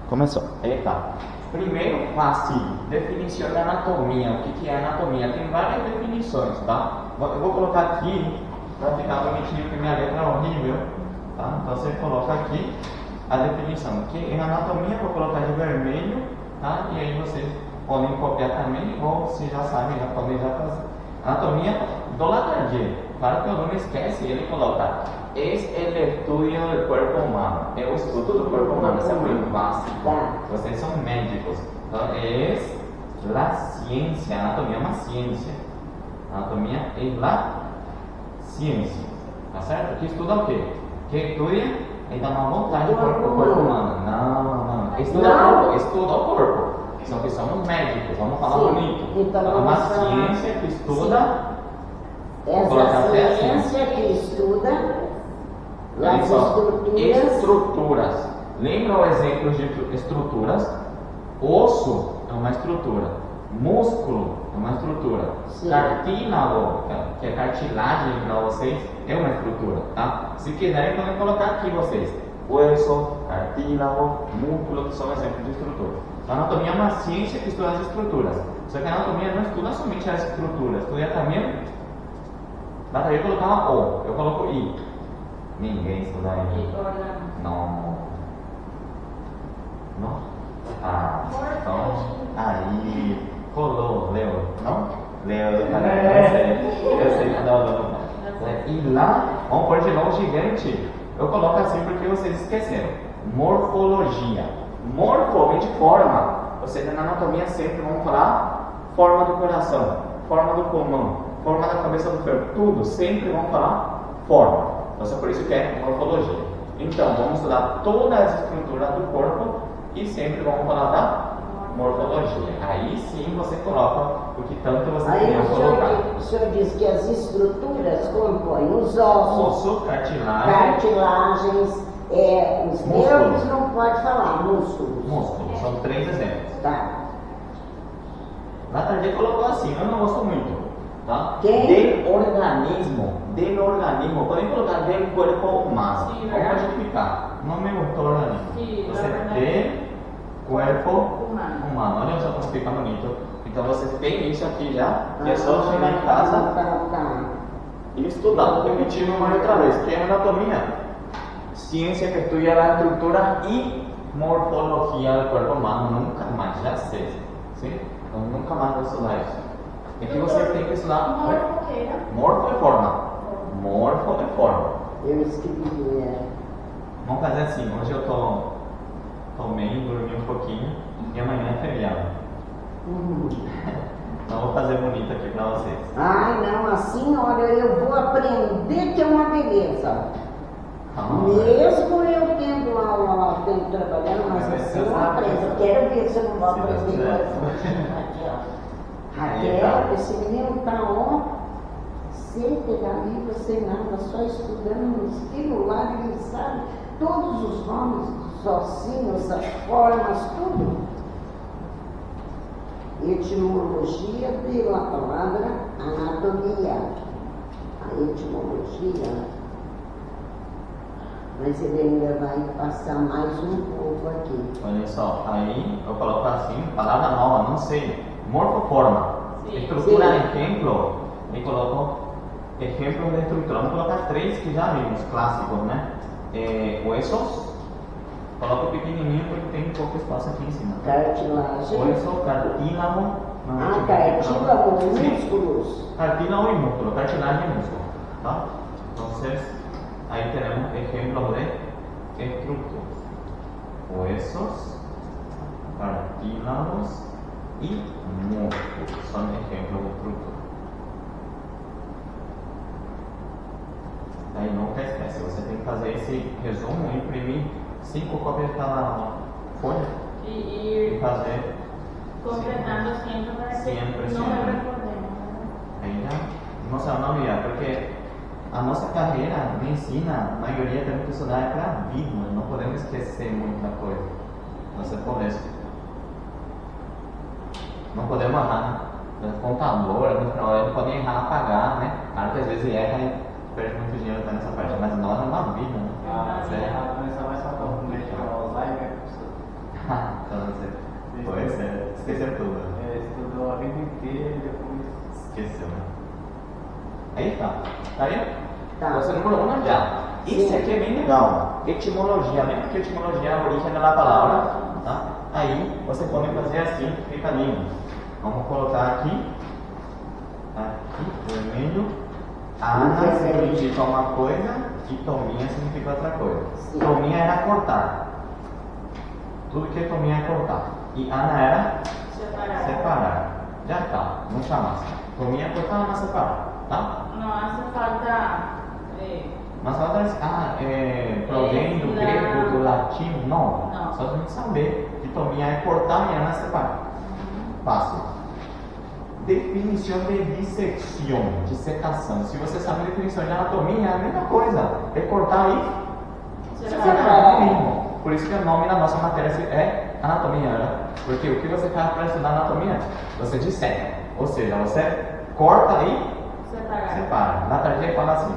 Começou. Eita. Primeiro, classe, definição da anatomia. O que é anatomia? Tem várias definições, tá? Eu vou colocar aqui, para ficar bonitinho, porque minha letra é horrível, tá? Então você coloca aqui a definição. Que em anatomia eu vou colocar de vermelho, tá? E aí vocês podem copiar também, ou se já sabem, já podem já fazer. Anatomia do Latardier. Claro que o aluno esquece, ele coloca es el estudio del cuerpo humano. É o estudo do corpo humano, isso é muito básico. Vocês são médicos. Então, es la ciencia. Anatomia é uma ciência. Anatomia é la ciência. Tá certo? Que estuda o quê? Que estuda e dá uma vontade do corpo humano. Não. Estuda o corpo. Só que somos médicos, vamos falar bonito. Então, é uma ciência que estuda. Essa ciência que estuda as estruturas. Lembra o exemplo de estruturas? Osso é uma estrutura. Músculo é uma estrutura. Sim. Cartílago, que é cartilagem para vocês, é uma estrutura, tá? Se quiserem, podem colocar aqui vocês. Osso, cartílago, músculo, que são exemplos de estrutura. A anatomia é uma ciência que estuda as estruturas. Só que a anatomia não estuda somente as estruturas, estuda também. Dá pra eu colocar uma O, eu coloco I. Ninguém estuda I. Não. Então, aí, colou, leu, não? Leu, eu sei, não. E lá, vamos pôr de novo gigante. Eu coloco assim porque vocês esqueceram. Morfologia. Morfo vem de forma. Vocês na anatomia sempre vão falar forma do coração, forma do pulmão, forma da cabeça do corpo. Tudo, sempre vão falar forma. Então é por isso que é morfologia. Então, vamos estudar todas as estruturas do corpo e sempre vamos falar da morfologia. Aí sim você coloca o que tanto você queria colocar. O senhor diz que as estruturas compõem os ossos, osso, cartilagens, os nervos não pode falar, músculos. Músculos, são 3 exemplos. Tá. Latardier colocou assim, eu não gosto muito. Tá? Quem? Del organismo, podem colocar del cuerpo humano. Sim, vamos modificar. Não me gostou o organismo. Sim, Você del cuerpo humano. Olha só como fica bonito. Então vocês têm isso aqui já, que é só chegar em casa e estudar. Repetindo uma outra vez, que é anatomia. Ciência que estudia a estrutura e morfologia do corpo humano. Nunca mais, já sei. Sim? Então nunca mais vou estudar isso. É que você tem que estudar morfo é forma. Morfo é forma. Eu escrevi. Vamos fazer assim, hoje eu tomei, dormi um pouquinho e amanhã é feriado. Então vou fazer bonito aqui pra vocês. Ai não, assim, olha, eu vou aprender que é uma beleza. Mesmo eu tendo aula lá, tendo trabalhando, mas assim eu aprendo. Eu quero ver se eu não vou aprender coisa. Raquel, esse menino tá sem pegar livro, sem nada, só estudando aquilo lá, ele sabe todos os nomes dos ossinhos, as formas, tudo. Etimologia pela palavra anatomia. A etimologia. Mas ele ainda vai passar mais um pouco aqui. Olha só, aí eu coloco assim, palavra nova, não sei. Morfoforma. Estrutura, exemplo. E coloco exemplo de estrutura. Vamos colocar 3 que já vimos, clássicos, né? Huesos. Coloco pequenininho porque tem pouco espaço aqui em cima. Cartilagem. Hueso, cartílago. Cartílago, músculos. Cartílago y músculo, cartilagem y músculo. ¿Tá? Entonces, ahí tenemos ejemplos de estructuras. Huesos, cartílagos y músculos. Son ejemplos de estructura. Aí nunca esquece, você tem que fazer esse resumo, imprimir 5 cópias de cada folha e fazer. Completando sempre para que não recordemos. Aí já não se vai olvidar, porque a nossa carreira, medicina, a maioria temos que estudar para a vida, não podemos esquecer muita coisa. Você pode. Não podemos errar, né? Contador, não podem errar, pagar, né? Claro que às vezes erra e perde muito dinheiro nessa parte, mas nós é uma vida, né? Começar mais a Alzheimer. aprender e depois. Esqueceu, né? Aí tá. Tá aí? Tá. Você número 1 já. Esse Sim. aqui é bem legal. Etimologia, lembra que etimologia é a origem da palavra? Tá? Aí você pode fazer assim, fica lindo. Vamos colocar aqui. Aqui, vermelho. Ana significa uma coisa e tominha significa outra coisa. Sim. Tominha era cortar. Tudo que é tominha é cortar. E Ana era separar. Já tá, não chama assim. Tominha é cortar, Ana separar. Tá? No hace falta. Mas outras, provém do grego, do latim, não. Não. Só pra gente saber que tominha é cortar e Ana separar. Fácil. Definição de dissecção, dissecação. Se você sabe a definição de anatomia, é a mesma coisa. É cortar e separar mesmo. Por isso que o nome da nossa matéria é anatomia, né? Porque o que você faz para estudar anatomia? Você disseca. Ou seja, você corta e separa. Na tarde fala assim.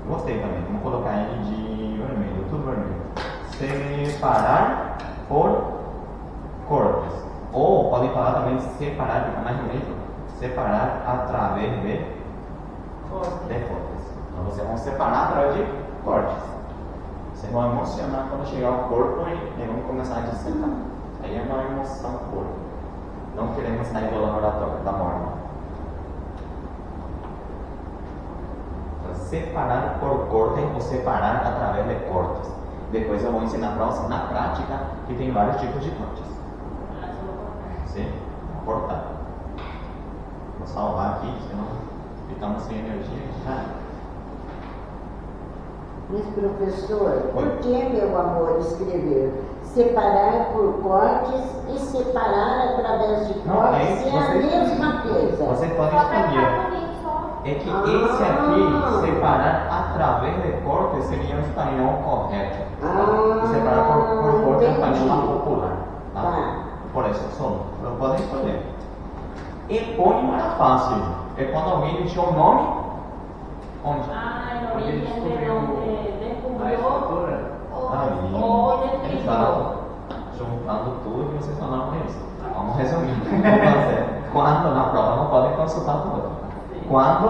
Gostei também. Vamos colocar ele de vermelho, tudo vermelho. Separar por cortes. Ou podem falar também separar, fica mais bonito. Separar através de cortes. Então vocês vão separar através de cortes. Vocês vão emocionar quando chegar ao corpo e vão começar a dissecar. Aí é uma emoção do corpo. Não queremos sair do laboratório da morte. Separar por corte ou separar através de cortes. Depois eu vou ensinar para você na prática que tem vários tipos de cortes. Sim, vou cortar. Vou salvar aqui, senão ficamos sem energia. Mas professor, por que, meu amor, escrever separar por cortes e separar através de cortes é a mesma coisa? Você pode escolher. É que esse aqui, separar através de corte, seria o espanhol correto. Tá? Separar por corte é o espanhol popular. Tá? Por isso, só podem escolher. Epônimo era fácil. É quando alguém deixou o nome. Onde? El origen de donde A descubrió estrutura. o definió. Exato. Juntando tudo e vocês falaram isso. Vamos resumir. Vamos fazer. Quando na prova não podem consultar tudo. Quando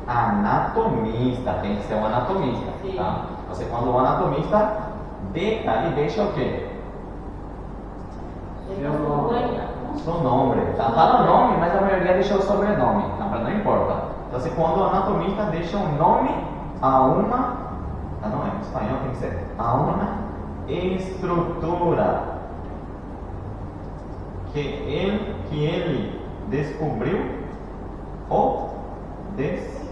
anatomista, tem que ser um anatomista, tá? Você, quando o anatomista ele deixa o quê? Seu nome, tá? Fala o nome, mas a maioria deixa o sobrenome, tá? Mas não importa. Então, se quando o anatomista deixa um nome a uma, não é, em espanhol tem que ser, a uma estrutura que ele descobriu ou descreveu.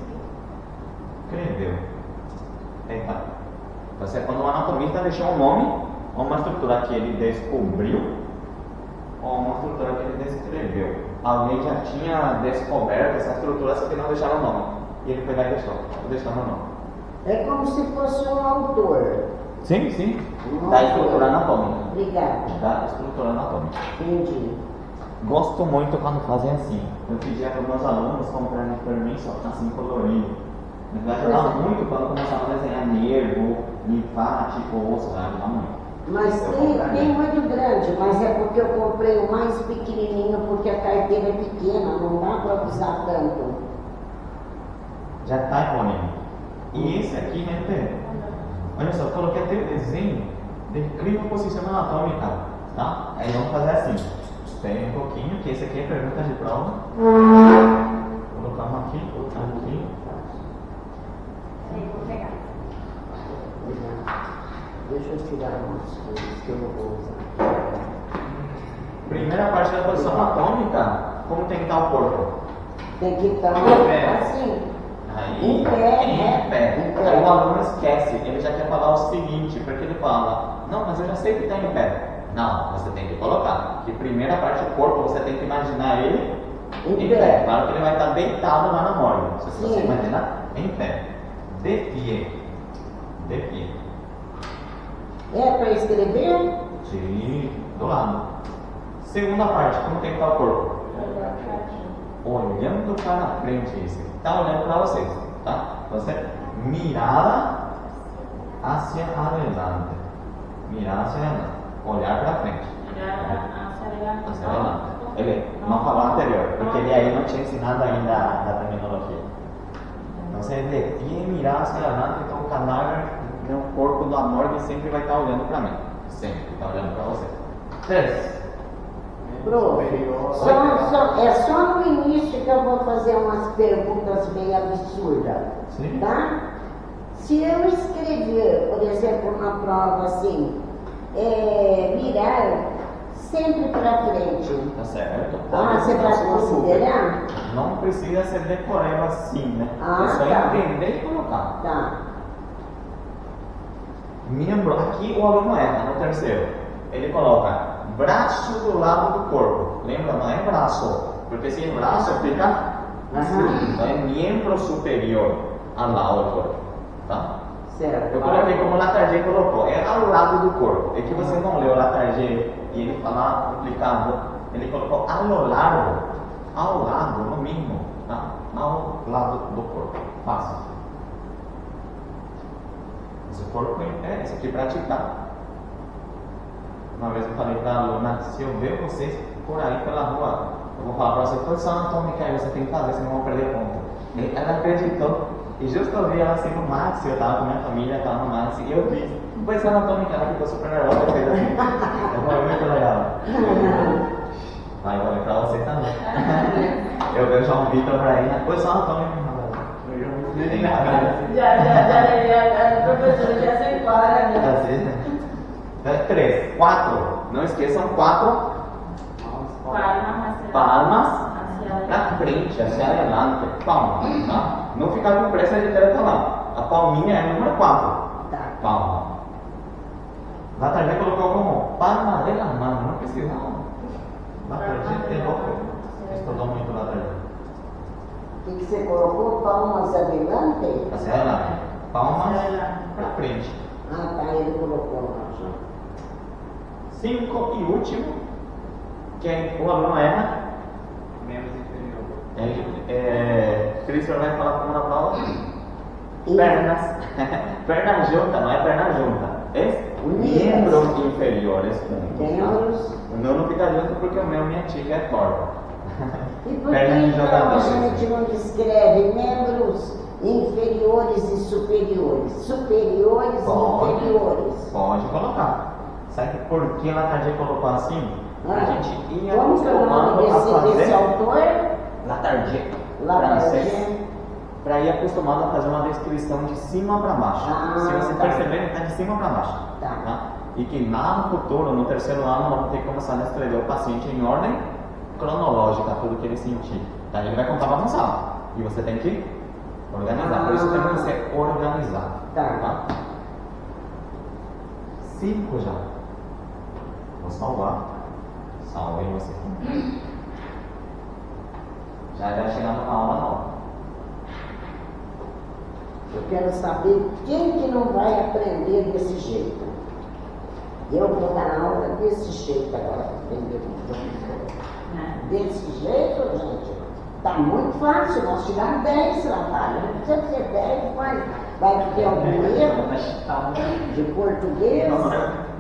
Eita. Então, é quando o anatomista deixou um nome ou uma estrutura que ele descobriu ou uma estrutura que ele descreveu. Alguém já tinha descoberto essa estrutura, só que não deixaram o nome. E ele foi lá e deixou. Deixando o nome. É como se fosse um autor. Sim, sim. Da estrutura anatômica. Obrigada. Da estrutura anatômica. Entendi. Gosto muito quando fazem assim. Eu pedia para os meus alunos comprarem para mim só assim colorido. Vai ajudar muito quando começar a desenhar nervo, linfático, osso, vai ajudar muito. Mas tem muito grande, mas é porque eu comprei o mais pequenininho porque a carteira é pequena, não dá para usar tanto. Já está epônimo. E esse aqui, gente, olha só, eu coloquei até o desenho, descreva a posição anatômica, tá? Aí vamos fazer assim. Espere um pouquinho, que esse aqui é pergunta de prova. Colocamos aqui, aqui. Deixa eu tirar umas coisas que eu não vou usar. Primeira parte da posição anatômica, como tem que estar o corpo? Tem que estar assim. Aí, Em pé, em né? pé. Em pé. Aí o aluno esquece, ele já quer falar o seguinte, porque ele fala, não, mas eu já sei que está em pé. Não, você tem que colocar. Que primeira parte do corpo, você tem que imaginar ele em pé. Claro que ele vai estar deitado lá na morgue. Se você imagina, em pé. De pé. De pé. É para escrever? Sim, do lado. Segunda parte, como tem que estar o corpo? Olhando para frente, isso. Está olhando para vocês, tá? Você mirada hacia adelante. Mirar hacia adelante. Olhar para frente. Mirar hacia adelante. Hacia adelante. Ele não falou anterior, porque ele aí não tinha ensinado ainda a terminologia. Então, ele devia mirar hacia adelante, então o cadáver no corpo do amor que sempre vai estar olhando para mim. Sempre está olhando para você. 3. É só no início que eu vou fazer umas perguntas bem absurdas. Sim. Tá? Se eu escrever, por exemplo, na prova assim, mirar sempre para frente. Tá certo. Você vai considerar? Não precisa ser decorado assim, né? É só Tá. entender e colocar. Tá. Membro, aqui o aluno erra no terceiro. Ele coloca braço do lado do corpo. Lembra? Não é braço. Porque se é braço fica assim. Então é membro superior ao lado do corpo. Tá? Certo. Eu coloquei como o Latarjet colocou. É ao lado do corpo. É que você não leu o Latarjet e ele fala complicado. Ele colocou ao largo. Ao lado, no mínimo. Tá? Ao lado do corpo. Fácil. Se for isso aqui praticar. Uma vez eu falei para a aluna, se eu ver vocês por aí pela rua, eu vou falar para você, posição anatômica aí, você tem que fazer, senão eu vou perder ponto. Ela acreditou, e justo eu vi ela assim no Max, eu estava com minha família, estava no Max, e eu vi, posição anatômica, ela ficou super nervosa, fez assim. Foi muito legal. Aí eu falei para você também. Eu vejo o João Vitor por aí, na posição anatômica. Já, a professora já separa, né? 3, 4. Não esqueçam 4 palmas para frente, hacia adelante. Palma. Tá? Não ficar com pressa de direto lá. A palminha é número 4. Palma. Latarjet colocou como palma de la mano. Não precisa não. Latarjet é louco. Estudou muito Latarjet. O que você colocou? Palmas adelante? Hacia adelante. Palmas para frente. Tá, ele colocou lá já. 5 e último, que o aluno erra. Membros inferiores. Cristian vai falar como na prova. Pernas. Perna junta, não é perna junta. É membros inferiores juntos. Membros. O meu não fica junto porque o meu, minha tica é torta. E por Perna de que então a jogador. gente não descreve membros inferiores e superiores? Superiores e inferiores. Pode colocar. Sabe por que Latarjet colocou assim? A gente ia Como que é o nome acostumando a desse fazer autor? Latarjet. Latarjet. Francês. Para ir acostumado a fazer uma descrição de cima para baixo. Se você tá. perceber, ele está de cima para baixo. Tá. E que no futuro, no terceiro ano, vamos ter que começar a escrever o paciente em ordem cronológica, tudo que ele sentir. Tá? Ele vai contar bagunçado. E você tem que organizar. Por isso tem que ser organizado. Tá. 5 já. Vou salvar. Salvei você. Já chegando na aula nova. Eu quero saber quem que não vai aprender desse jeito. Eu vou dar aula desse jeito agora, aprender desse jeito, gente. Tá muito fácil, nós tiramos 10 trabalhos. Não precisa ter 10, mas vai ter algum erro de português.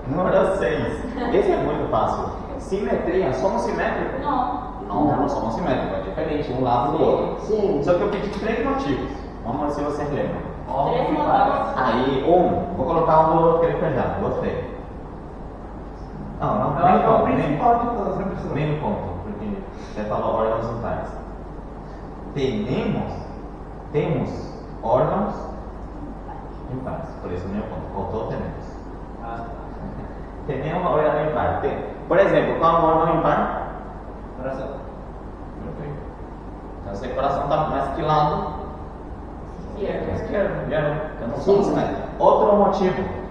Número 6. Esse é muito fácil. Simetria. Somos simétricos? Não somos simétricos. É diferente um lado do outro. Sim. Só que eu pedi 3 motivos. Vamos ver se vocês lembram. 3 motivos. Aí, vou colocar um do outro que ele perdeu. Gostei. Não, É o principal de todos, não precisa. nem no ponto, porque você falou órgãos impares. Temos órgãos impares, por isso meu ponto. Faltou temos. Temos órgão impar. Por exemplo, qual é o órgão impar? Coração. Perfeito. Então, se o coração está mais que lado? Esquerdo. Eu não sou simétrico. Outro motivo.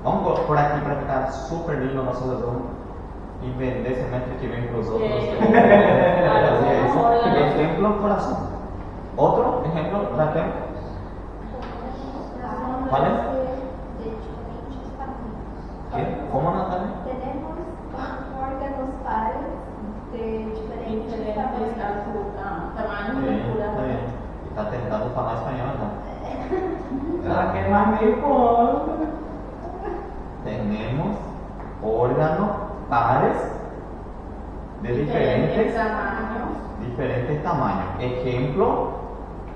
Vamos por aqui para ficar super lindo o nosso resumo e vender semestre que vem para os outros. Exemplo, coração. Outro exemplo, Raquel. ¿Cuál es? ¿Qué? ¿Cómo, Natalia? Tenemos órganos pares de diferentes tamaños. Tamanho, Está altura. bien. Está tentando falar espanhol, ¿no? Ela quer mais meio ponto. Tenemos órganos pares de diferentes tamaños. tamaños. Ejemplo,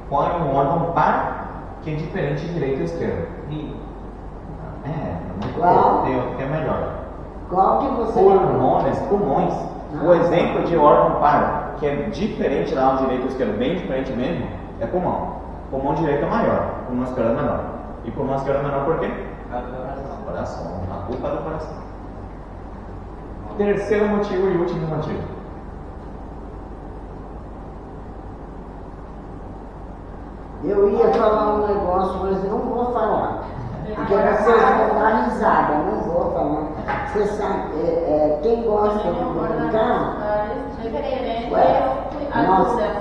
qual é um órgão par que é diferente direito e esquerdo? Muito Qual? tem outro que é melhor. Qual que você... Pulmões. O exemplo de órgão par que é diferente da direito e esquerdo, bem diferente mesmo, é pulmão. Pulmão direito é maior, pulmão esquerdo é menor. E pulmão esquerdo é menor por quê? Coração. A culpa é do coração. Terceiro motivo e último motivo. Eu ia falar um negócio, mas não vou falar. Porque vocês vão dar risada, não vou falar. Você sabe, quem gosta de brincar, Diferentes Nossa. alturas.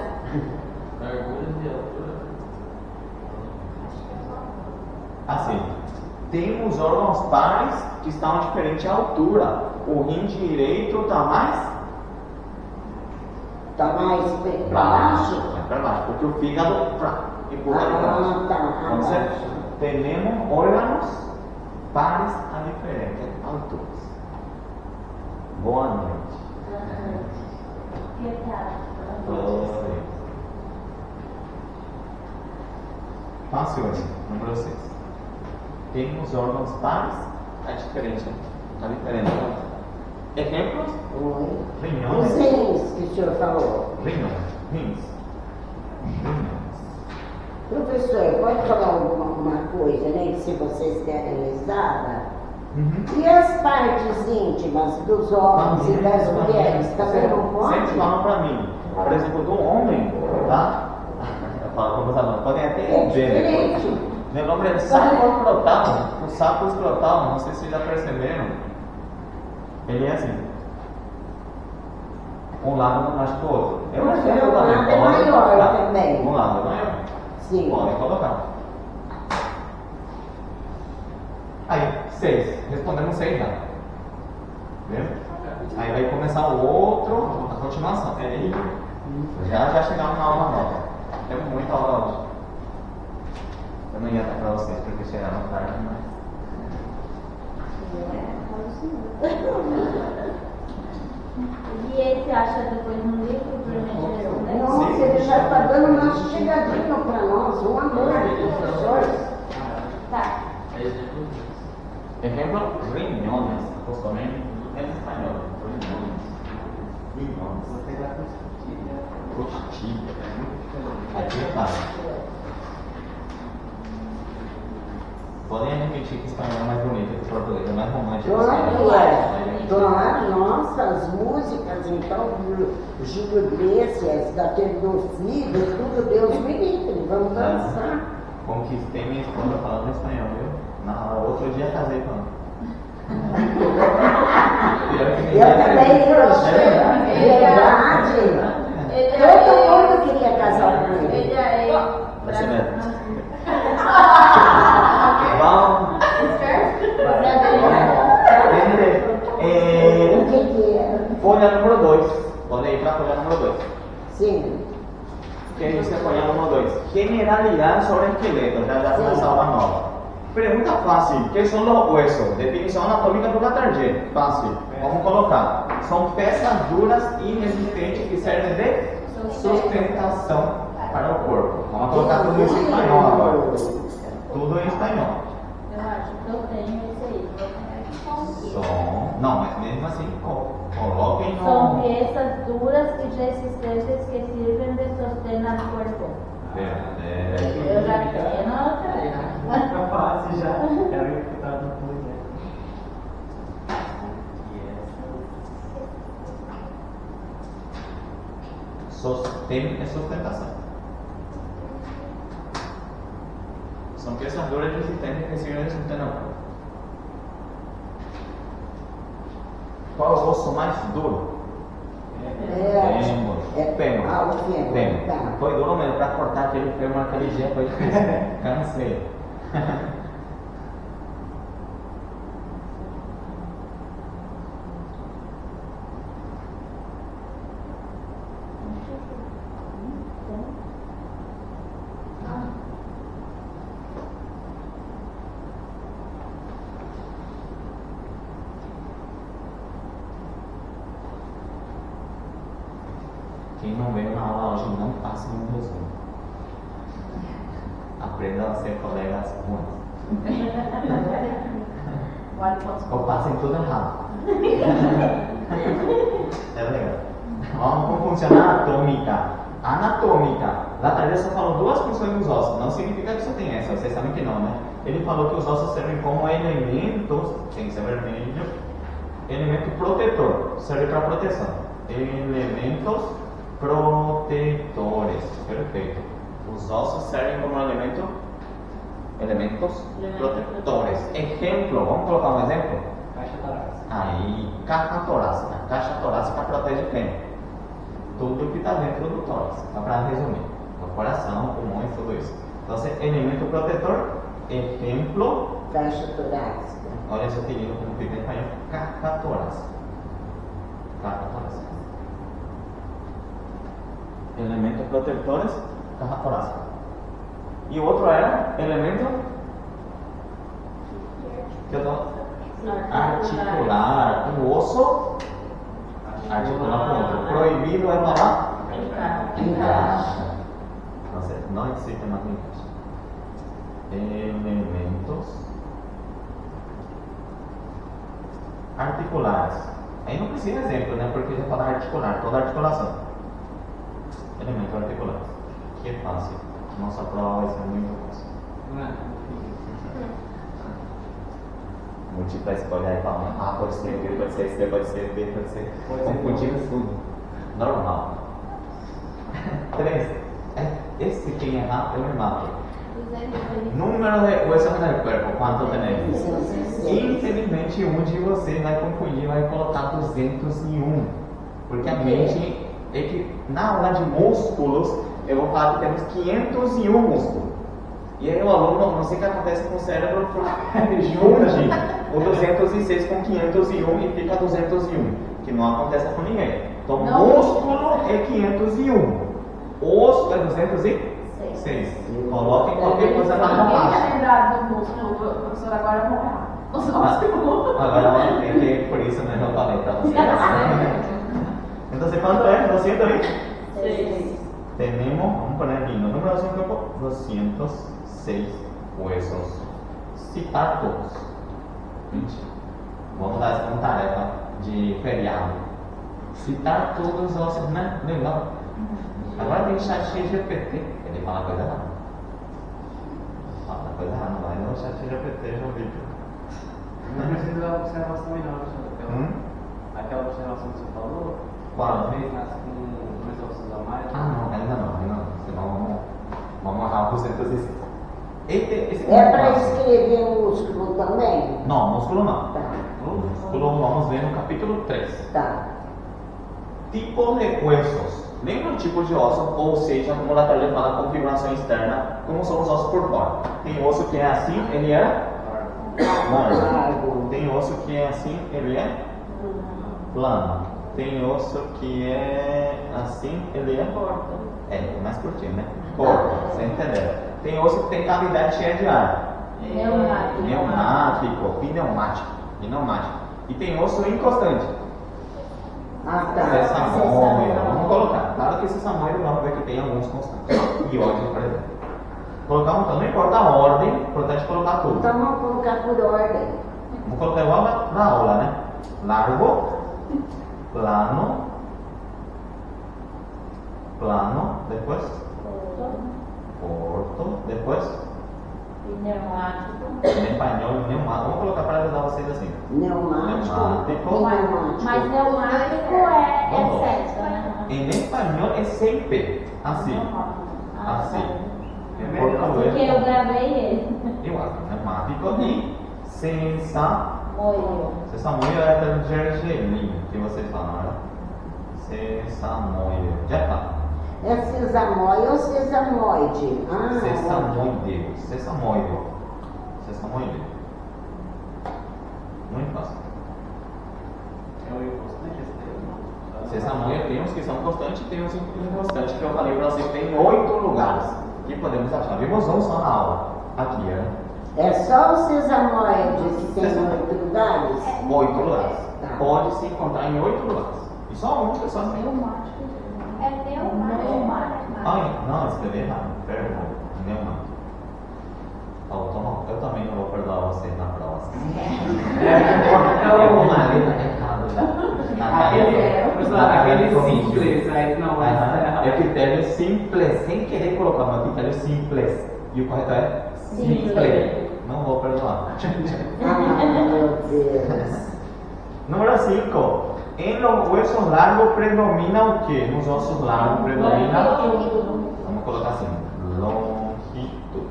Assim, temos órgãos pares que estão a diferente altura. O rim direito está mais tá mais para baixo? É para baixo, porque o fígado empurra de baixo. Tá. Entonces, tenemos órganos pares a diferentes alturas. Boa noite. Que tal? Oi. Fácil, número 6. Temos órgãos pares a diferente altura. Exemplos? Oi. Os Riñones. rins que o senhor falou. Rins. Professor, pode falar uma coisa, né? Que se vocês querem risada. Uhum. E as partes íntimas dos homens e das mulheres também não Sempre podem? falam pra mim. Por exemplo, do homem, tá? Eu falo com vocês, podem até É ver depois. diferente. Meu nome é saco escrotal. O saco escrotal, não sei se vocês já perceberam. Ele é assim. Um lado não mexe com o outro. Eu acho que Mas eu um também lado é pode maior colocar. também. Um lado é maior. Sim. Podem colocar. Aí, 6. Respondemos 6 já. Viu? Aí vai começar o outro, a continuação. Já chegamos na aula nova. Temos muita aula hoje. Eu não ia estar para vocês porque chegaram tarde, mas. E esse acha depois no livro pra gente responder? Nossa, ele já está dando uma chegadinha para nós. Um amor, professor. Tá. Ejemplo, riñones. Justamente en español. Riñones. Costilha. Aqui tá. Podem admitir que espanhol é mais bonito que o português, é mais romântico. Claro que é. Claro, nossa, as músicas, então, do Gil Iglesias, daquele do Filho, tudo, Deus me livre, vamos dançar. Conquistei minha esposa falando espanhol, viu? Na outro dia casei com ela. Eu também, verdade. Todo mundo queria casar com ele. Ella é Você mesmo. Vamos. O que que é? Folha número 2. Podem ir para a folha número 2. Sim. Que dice folha número 2. Generalidad sobre esqueleto. Já começa a aula nova. Pergunta fácil. Que são os huesos? Definição anatômica do Latardier. Fácil. Vamos colocar. São peças duras e resistentes que servem de sustentação para o corpo. Vamos colocar tudo isso em espanhol agora. Tudo em espanhol. Eu acho que eu tenho esse aí. Som. Não, mas mesmo assim, coloquem São no. piezas duras y resistentes que sirven de sostén al cuerpo. Eu já tenho outra. Fica fácil já. Quero escutar no tudo. Sostém é sustentação. São peças duras e resistentes que servem de sustentação. Qual é o osso mais duro? Fêmur. Ah, o fêmur. Fêmur. Tá. Foi duro mesmo para cortar aquele fêmur naquele dia, foi difícil. Cansei. Quem não veio na aula hoje, não passe no resumo. Aprendam a ser colegas ruins. Ou passem tudo errado. É legal. Vamos como funciona a anatômica. Anatômica. Lá atrás só falou duas funções dos ossos. Não significa que só tem essa, vocês sabem que não, né? Ele falou que os ossos servem como elementos, tem que ser vermelho, elemento protetor, serve para proteção. Elementos protetores. Perfeito. Os ossos servem como elementos protetores. Exemplo, vamos colocar um exemplo? Caixa torácica. Aí, caixa torácica. Caixa torácica protege quem? Tudo que está dentro do tórax. Só para resumir: o coração, pulmões, tudo isso. Então, elemento protetor, exemplo. Caixa torácica. Olha esse apelido como fica em espanhol: caixa torácica. Caixa torácica. Elemento protetores, caixa torácica. E o outro era elemento que eu tô articular, um osso articular com o outro. Proibido é falar encaixa. Não existe mais encaixe. Elementos articulares. Aí não precisa exemplo, né? Porque já fala articular, toda articulação. Elementos articulares. Que é fácil. Nossa prova vai ser muito fácil. Múltipla escolha aí, palma. A pode ser B, pode ser C, pode ser B, pode ser. Confundir tudo. Normal. 3. Esse quem errar, eu me mato. Número de huesos en el cuerpo, ¿cuánto tenemos? Infelizmente, um de vocês vai confundir, vai colocar 201. Porque a mente é que na aula de músculos, eu vou falar que temos 501 músculos. E aí o aluno, não sei o que acontece com o cérebro, junte o 206 com 501 e fica 201. Que não acontece com ninguém. Então, não. Músculo é 501. Osso é 206. Coloquem qualquer coisa na baixa. Quem lembrado do músculo, professor, agora vamos lá. Os músculos. Agora tem que, por isso, né, eu falei para vocês. Então, quanto é? 206. Tenemos, vamos poner aquí, no número 5, 206 huesos. Citar todos. Vamos dar essa tarefa de feriado. Citar todos os ossos, né? Legal. Agora tem chat GPT. Ele fala coisa errada. Fala coisa errada, não vai no chat GPT no vídeo. Não precisa da observação também não, professor. Aquela observação que você falou, Qual? Talvez nasce com 2 ossos a mais. Ah, não, ainda não. Senão vamos amarrar o 206. Esse É para escrever músculo também? Não, músculo não. Tá. Músculo vamos ver no capítulo 3. Tá. Tipo de huesos. Lembra o tipo de osso, ou seja, como lá atrás fala, a configuração externa, como são os ossos por fora. Tem osso que é assim, ele é largo. Tem osso que é assim, ele é plano. Tem osso que é assim, ele é mais curtinho, né? Corto, você entendeu? Tem osso que tem cavidade cheia de ar. Pneumático. E tem osso inconstante. Ah, tá. Sesamoide. Vamos colocar. Claro que sesamoide vamos ver que tem alguns constantes. Iode, por exemplo. Colocar então, não importa a ordem, o importante é colocar tudo. Então vamos colocar por ordem. Vamos colocar igual na aula, né? Largo, plano, depois corto, depois Pneumático. em espanhol, pneumático. Vamos colocar para ajudar vocês assim. Pneumático. Mas pneumático é certo, né? Em espanhol é sem P, assim. Assim. Em Porque português, eu gravei ele. igual, pneumático e sesamoide. Moio. Sesamoide é aquele gergelim que vocês falaram, né? Sesamoide. Já tá. É sesamóide ou sesamoide? Ah, Sesamoide. Muito fácil. É o inconstante esse termo? Sesamoide tem uns que são constantes e tem uns inconstantes que eu falei para vocês que tem 8 lugares que podemos achar. Vimos um só na aula. Aqui, né? é só o sesamoide que tem 8 lugares? 8 lugares. Tá. Pode se encontrar em 8 lugares. E só um que só tem. É pneumático. Ai, não, escrevi errado. Perdão. Pneumático. Faltou uma. Eu também não vou perdoar vocês na próxima. Eu vou lá, tá errado já. Aquele simples, aí não vai É o critério simples, sem querer colocar um critério simples. E o correto é simples. Não vou perdoar. Meu Deus. Número 5. En los huesos largos predomina o quê? Nos ossos largos predomina. Vamos colocar assim: longitud.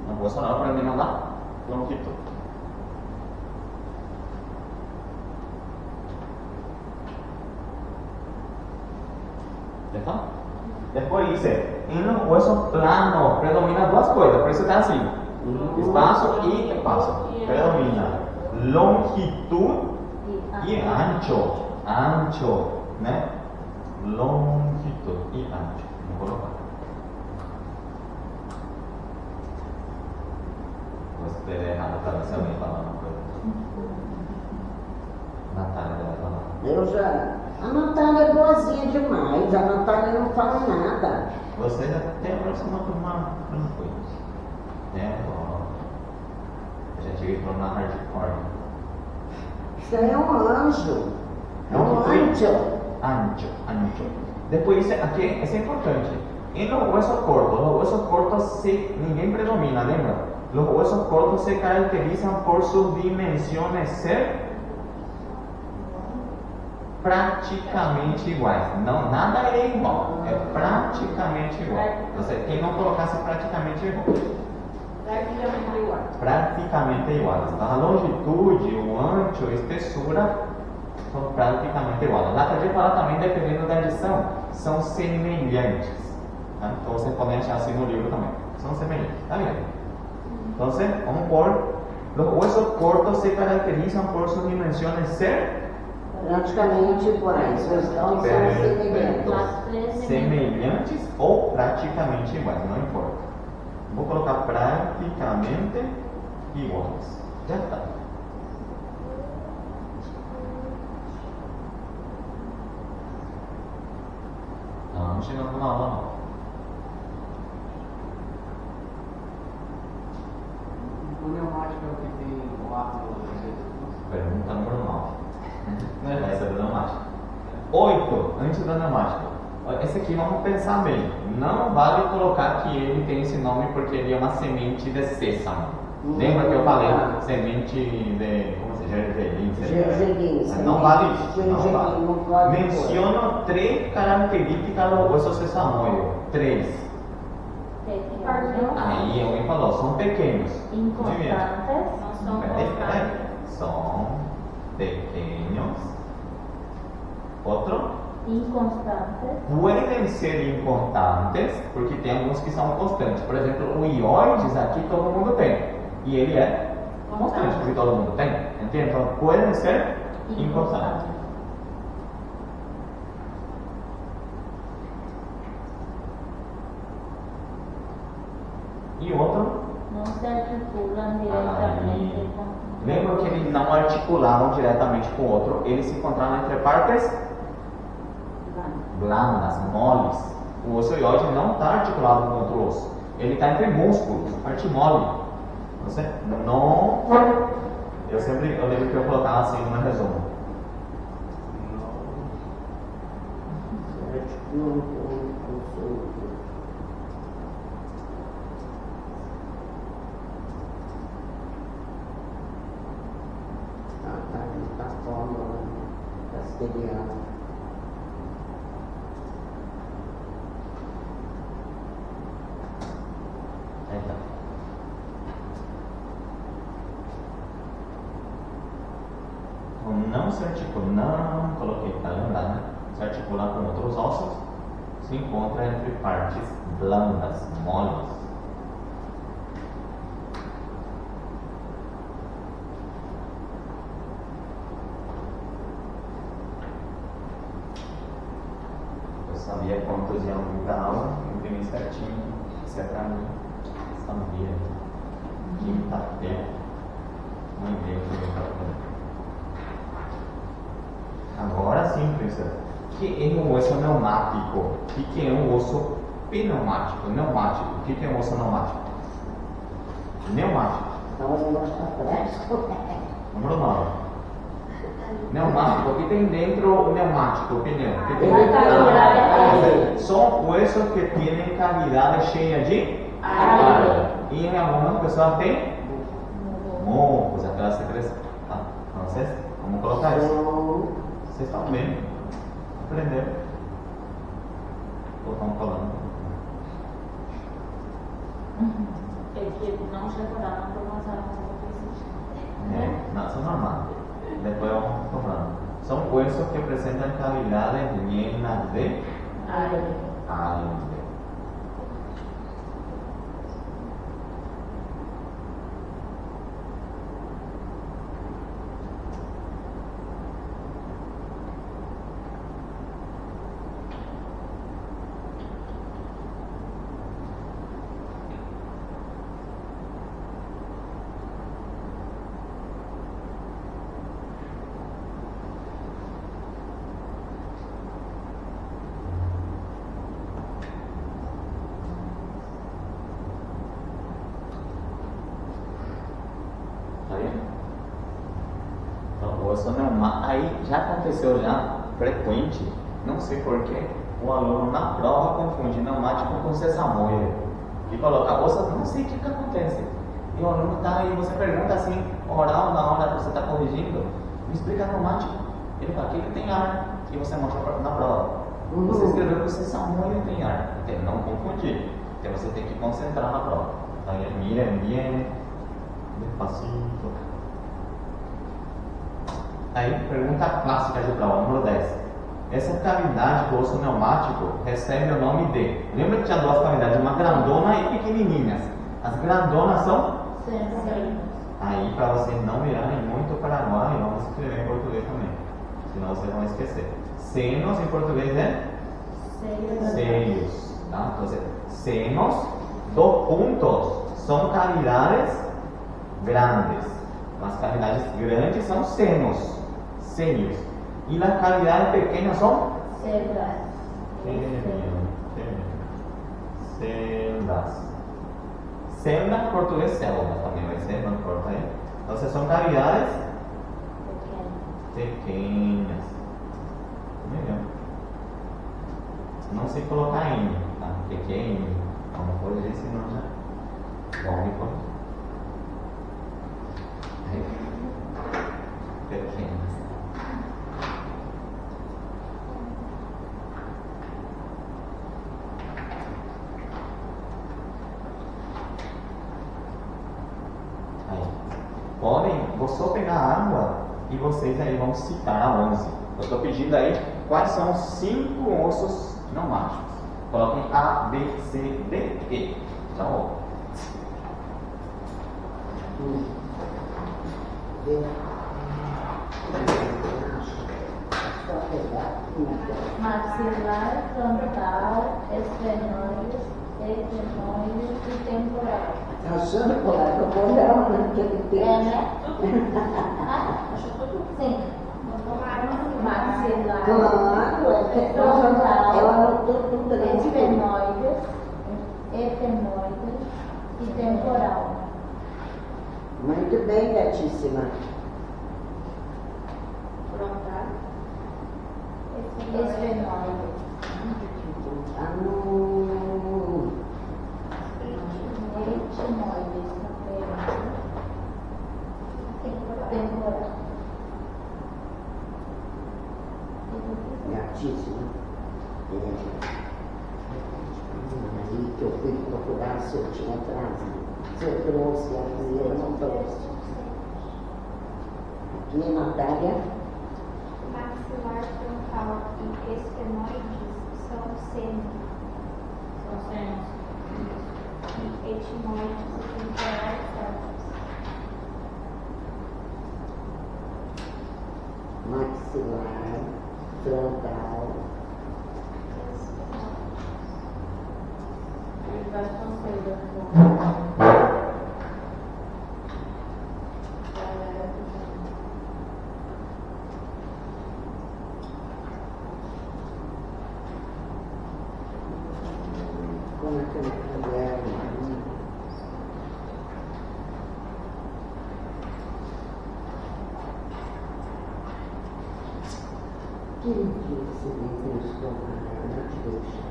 No hueso largo predomina lá? Longitud. ¿Está? Después dice: en los huesos planos predomina duas coisas, por isso está assim: espaço e espaço. Predomina longitud e ancho. Ancho, né? Longitud e ancho. Vou colocar. Vou escrever errado para ver se alguém fala uma coisa. Natália vai falar. Eu já. A Natália é boazinha demais. A Natália não fala nada. Vocês até agora são uma turma tranquila. Né? Eu já tive que na hardcore. Isso aí é um anjo. É um Longitud. anjo. Ancho. Después dice, aquí es importante, en los huesos cortos ninguém predomina, lembra? Los huesos cortos se caracterizan por sus dimensiones ser praticamente iguais. Não, nada é igual, é praticamente igual. Você quem não colocasse praticamente igual. Praticamente igual. Praticamente iguais. Então, a longitude, o ancho, a espessura são praticamente iguais. Lá podia falar também, dependendo da edição, são semelhantes. Tá? Então vocês podem achar assim no livro também. São semelhantes. ¿Está bien? Entonces, vamos por. Los huesos cortos se caracterizan por sus dimensiones ser Praticamente iguais. Então são semelhantes. semelhantes ou praticamente iguais, não importa. Vou colocar praticamente iguais. Já está. Não chegando na aula não. O pneumático é o que tem o ar do Pergunta normal. Essa é do pneumático. 8. Antes do pneumático. Esse aqui vamos pensar bem. Não vale colocar que ele tem esse nome porque ele é uma semente de sésamo. Lembra que eu falei? Semente de. Como se chama? Gergelim. Não vale isso. Não vale. Menciono 3 características dos huesos sesamoides. 3. Aí alguém falou, são pequenos. Inconstantes. Não são constantes. São pequenos. Outro? Inconstantes. Pueden ser inconstantes, porque tem alguns que são constantes. Por exemplo, o ioides aqui todo mundo tem. E ele é constante, porque todo mundo tem. Entende? Então, pueden ser inconstantes. E outro? Não se articulam diretamente com. Lembra que eles não articulavam diretamente com o outro, eles se encontravam entre partes blandas, moles. O osso ióide não está articulado com outro osso, ele está entre músculos, parte mole. Você não. Eu lembro que eu colocava assim no resumo. Tá forma castelhana. Então. Não se articula, não coloquei para lembrar, né? Se articula com outros ossos, se encontra entre partes blandas, moles. Eu sabia quantos iam vir para aula, imprimi certinho, isso é para mim. Sabia. Quinta-feira. Não entendi o que eu estava falando. Agora sim, professor. que é um osso pneumático? O que é um osso pneumático? Pneumático. O que é um osso pneumático? Pneumático. Então, eu vou para trás. Número 9. Pneumático. O que tem dentro o pneumático? O pneu. O que tem Uma dentro? cavidade. São huesos que têm cavidade cheia de Ar. E em algumas pessoas tem mocos, aquelas secreções. Tá? Então, vamos colocar isso. Vocês estão bem? Aprenderam? Ou estão falando? É que não decoraram por umas armas Não, isso é normal. Depois vamos tomando. São huesos que apresentam cavidades llenas de aire. Tá vendo? Então, o osso pneumático. Aí já aconteceu já, frequente, não sei porquê, o aluno na prova confunde pneumático com sesamoide. E coloca osso, não sei o que acontece. E o aluno está aí, você pergunta assim, oral, na hora que você está corrigindo, me explica pneumático. Ele fala, aqui tem ar. E você mostra na prova. Você escreveu que sesamoide tem ar. Então, não confundir. Então você tem que concentrar na prova. Então, miren bien, despacito. Aí, pergunta clássica de prova, número 10. Essa cavidade do osso pneumático recebe o nome de. Lembra que tinha duas cavidades, uma grandona e pequenininhas. As grandonas são? Aí, para vocês não virarem muito para agora, e vamos escrever em português também. Senão vocês vão esquecer. Senos em português é? Seios. Tá? Então, senos dos puntos são cavidades grandes. As cavidades grandes são senos. Seios. E as cavidades pequenas são? Celdas. Celda em português célula também vai ser, não importa aí. Então, são cavidades pequenas. Melhor. Não sei colocar N, tá? Pequeno. Vamos corrigir, senão já. Bom, depois. Pequenas. Podem, vou só pegar água e vocês aí vão citar a 11. Eu estou pedindo aí quais são os 5 ossos pneumáticos. Coloquem A, B, C, D, E. Então, Maxilar, frontal, esfenoide, etenoide e temporal. Achando que eu vou olhar naquele É, tempo. né? Sim. Maxilar, Claro, frontal, ela anotou tudo ali. esfenoides, etenoides e temporal. Muito bem, gatíssima. Esfenoide. Etinoides temporal. Gatíssima. Aí que eu fui procurar se eu tinha trazido. Se eu trouxe aqui, eu não trouxe. Aqui, Natália. Maxilar frontal e esfenoides são senos. São senos. Etimoides e temporais células. Maxilar, frontal. Ele vai conselho. Que disse Deus não te deixa.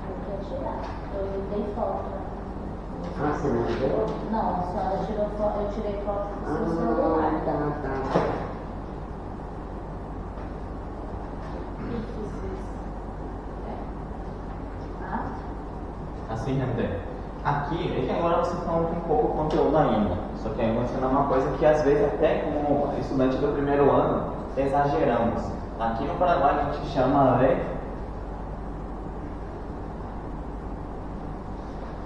Eu quero tirar. Eu dei foto. Ah, você não deu? Não, a senhora tirou foto, eu tirei foto do seu celular. Tá. Assim, gente. Aqui, é que agora você falando com pouco conteúdo ainda. Só que aí você não é uma coisa que às vezes até como estudante do primeiro ano exageramos. Aqui no Paraguai a gente chama de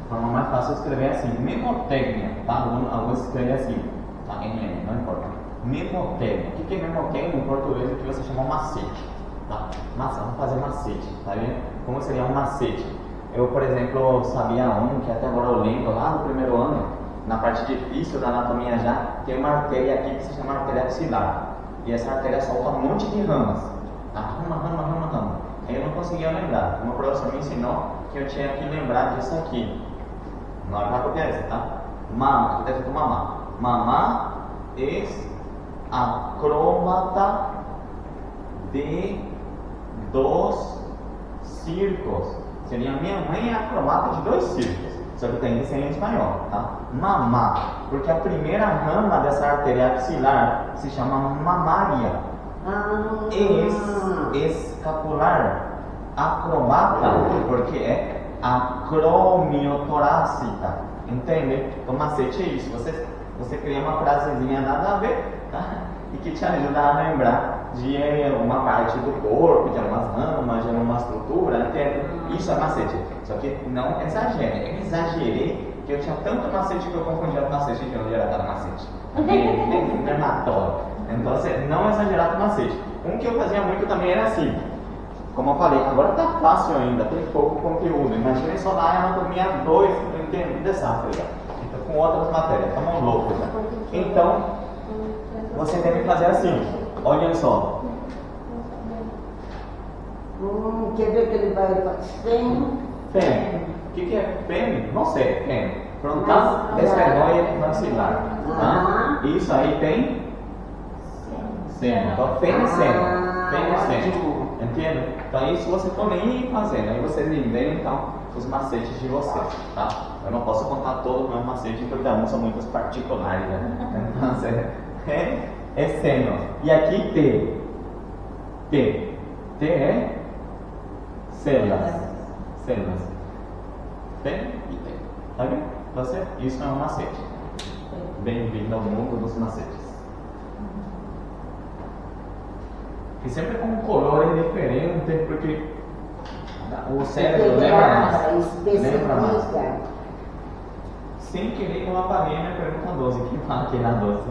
forma mais fácil escrever assim, memotecnia, tá? Alguns escrevem assim, tá? Não importa. Memotecnia. O que é memotecnia em português? É o que você chama macete, tá? Vamos fazer macete, tá vendo? Como seria um macete? Eu, por exemplo, sabia que até agora eu lembro, lá no primeiro ano, na parte difícil da anatomia já, tem uma artéria aqui que se chama artéria axilar. E essa artéria solta um monte de ramas. Tá? Rama. Aí eu não conseguia lembrar. O meu professor me ensinou que eu tinha que lembrar disso aqui. Não é para copiar isso, tá? Aqui tá escrito mamá. Mamá é acróbata de 2 círculos. Seria minha mãe é acrobata de 2 círculos. Só que tem que ser em espanhol, tá? Mamá. Porque a primeira rama dessa artéria axilar se chama mamária. Escapular. Acrobata, porque é acromiotorácica. Entende? Então, macete é isso. Você cria uma frasezinha nada a ver, tá? E que te ajuda a lembrar de uma parte do corpo, de algumas ramas, de alguma estrutura, entende? Isso é macete. Só que não exagere. Eu exagerei que eu tinha tanto macete que eu confundia com macete de onde era cada macete. Dermatório. Então, não exagerar com macete. Um que eu fazia muito também era assim. Como eu falei, agora tá fácil ainda, tem pouco conteúdo. Imagina só lá a anatomia 2, não tem desastre. Então, com outras matérias, estamos loucos. Né? Então, você deve fazer assim. Olhem só. Quer ver que ele vai sem? Fêmea. O que é fêmea? Não sei. Fêmea. Frontal, esfernoide, maxilar. Tá? Isso aí tem? Sêmea. Então, fêmea e sêmea. Fêmea e sêmea. Entende? Então, isso você pode ir fazendo. Aí vocês inventam os macetes de vocês. Tá? Eu não posso contar todos os meus macetes porque alguns são muitos particulares. Né? Então, é seno. E aqui T. T é células. T e T. Tá vendo? Você, isso é um macete. Bem-vindo ao mundo dos macetes. E sempre com colores diferentes, porque o cérebro lembra mais. Sem querer que eu apaguei a minha pergunta 12. Que fala que era 12?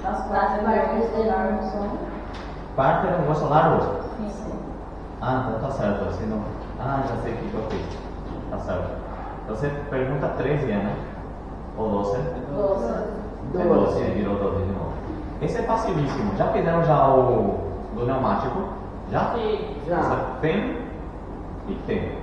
As partes dele são. Parte era um gosto largo? Sim. Ah, então tá certo. Assim não... Ah, já sei o que eu fiz. Tá certo. Então você pergunta 13, né? Ou 12? 12. É 12, aí virou 12 de novo. Esse é facilíssimo. Já fizeram já o do pneumático? Já? Sim. Já. Tem e tem.